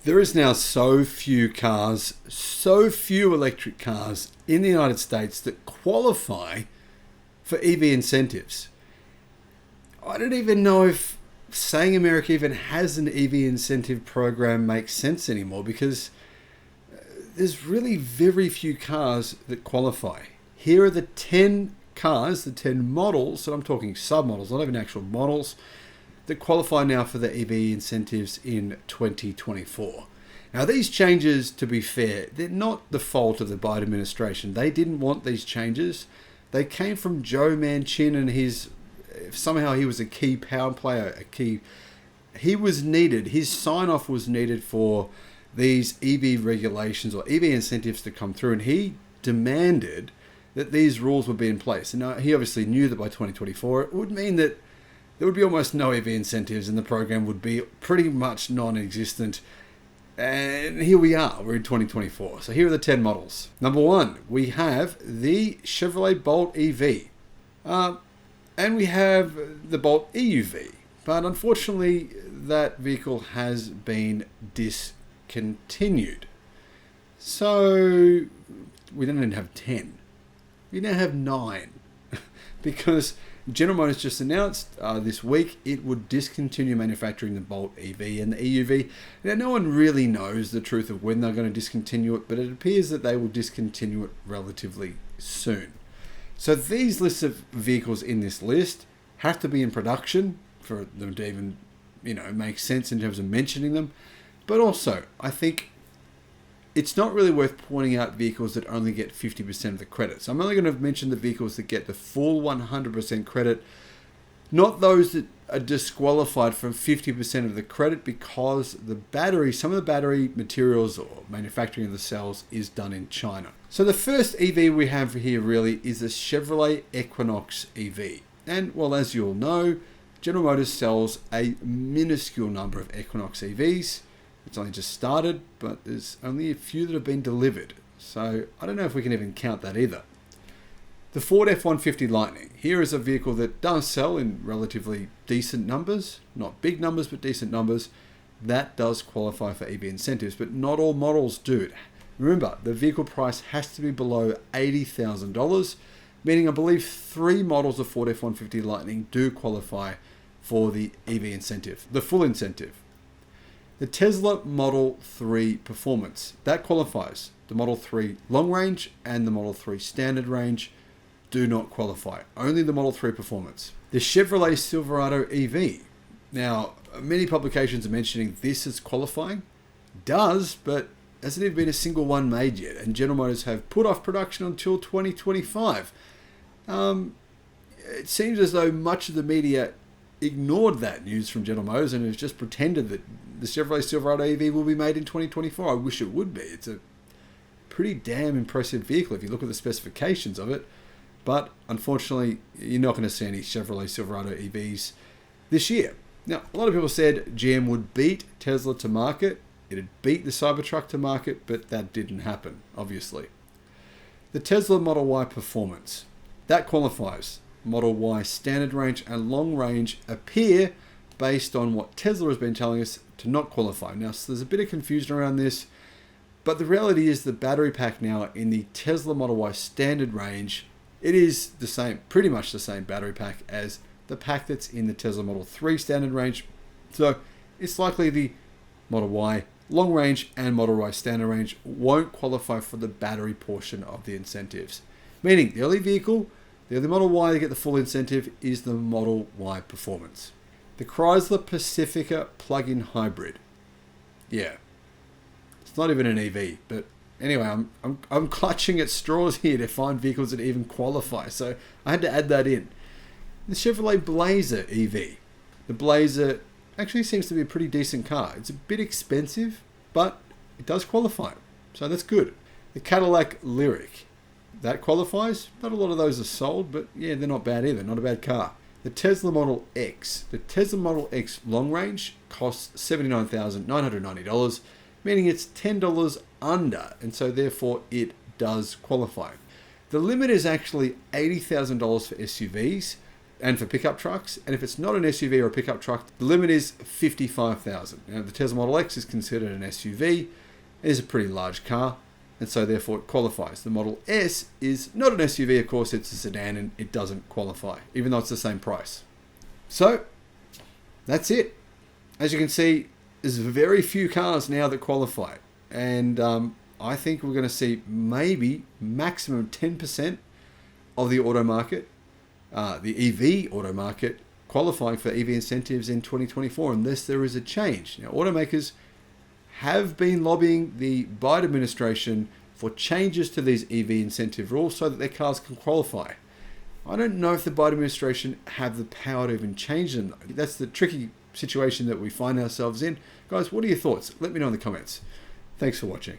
There is now so few cars, so few electric cars in the United States that qualify for EV incentives. I don't even know if saying America even has an EV incentive program makes sense anymore, because there's really very few cars that qualify. Here are the 10 cars, the 10 models, and I'm talking submodels, not even actual models, that qualify now for the EV incentives in 2024. Now, these changes, to be fair, they're not the fault of the Biden administration. They didn't want these changes. They came from Joe Manchin, and somehow he was a key power player, he was needed, his sign-off was needed for these EV regulations or EV incentives to come through, and he demanded that these rules would be in place. And now he obviously knew that by 2024 it would mean that there would be almost no EV incentives and the program would be pretty much non-existent. And here we are, we're in 2024. So here are the 10 models. Number 1, we have the Chevrolet Bolt EV. And we have the Bolt EUV. But unfortunately, that vehicle has been discontinued. So we don't even have 10. We now have 9. Because General Motors just announced this week it would discontinue manufacturing the Bolt EV and the EUV. Now, no one really knows the truth of when they're going to discontinue it, but it appears that they will discontinue it relatively soon. So these lists of vehicles in this list have to be in production for them to even, make sense in terms of mentioning them. But also, I think it's not really worth pointing out vehicles that only get 50% of the credit. So I'm only going to mention the vehicles that get the full 100% credit, not those that are disqualified from 50% of the credit, because some of the battery materials or manufacturing of the cells is done in China. So the first EV we have here really is the Chevrolet Equinox EV. And well, as you all know, General Motors sells a minuscule number of Equinox EVs. It's only just started, but there's only a few that have been delivered. So I don't know if we can even count that either. The Ford F-150 Lightning. Here is a vehicle that does sell in relatively decent numbers. Not big numbers, but decent numbers. That does qualify for EV incentives, but not all models do. Remember, the vehicle price has to be below $80,000, meaning I believe 3 models of Ford F-150 Lightning do qualify for the EV incentive, the full incentive. The Tesla Model 3 Performance, that qualifies. The Model 3 Long Range and the Model 3 Standard Range do not qualify. Only the Model 3 Performance. The Chevrolet Silverado EV. Now, many publications are mentioning this as qualifying. Does, but hasn't even been a single one made yet. And General Motors have put off production until 2025. It seems as though much of the media ignored that news from General Motors and has just pretended that the Chevrolet Silverado EV will be made in 2024. I wish it would be. It's a pretty damn impressive vehicle if you look at the specifications of it. But unfortunately, you're not going to see any Chevrolet Silverado EVs this year. Now, a lot of people said GM would beat Tesla to market. It had beat the Cybertruck to market, but that didn't happen, obviously. The Tesla Model Y Performance. That qualifies. Model Y Standard Range and Long Range appear, based on what Tesla has been telling us, to not qualify. Now, so there's a bit of confusion around this, but the reality is the battery pack now in the Tesla Model Y Standard Range, it is the same, pretty much the same battery pack as the pack that's in the Tesla Model 3 Standard Range. So it's likely the Model Y Long Range and Model Y Standard Range won't qualify for the battery portion of the incentives. Meaning the only Model Y to get the full incentive is the Model Y Performance. The Chrysler Pacifica plug-in hybrid. Yeah, it's not even an EV, but anyway, I'm clutching at straws here to find vehicles that even qualify, so I had to add that in. The Chevrolet Blazer EV. The Blazer actually seems to be a pretty decent car. It's a bit expensive, but it does qualify, so that's good. The Cadillac Lyriq. That qualifies. Not a lot of those are sold, but yeah, they're not bad either. Not a bad car. The Tesla Model X. The Tesla Model X Long Range costs $79,990, meaning it's $10 under, and so therefore it does qualify. The limit is actually $80,000 for SUVs, and for pickup trucks. And if it's not an SUV or a pickup truck, the limit is 55,000. Now, the Tesla Model X is considered an SUV. It is a pretty large car, and so therefore it qualifies. The Model S is not an SUV, of course, it's a sedan, and it doesn't qualify, even though it's the same price. So, that's it. As you can see, there's very few cars now that qualify. And I think we're going to see maybe maximum 10% of the auto market, the EV auto market, qualifying for EV incentives in 2024, unless there is a change. Now, automakers have been lobbying the Biden administration for changes to these EV incentive rules so that their cars can qualify. I don't know if the Biden administration have the power to even change them. That's the tricky situation that we find ourselves in. Guys, what are your thoughts? Let me know in the comments. Thanks for watching.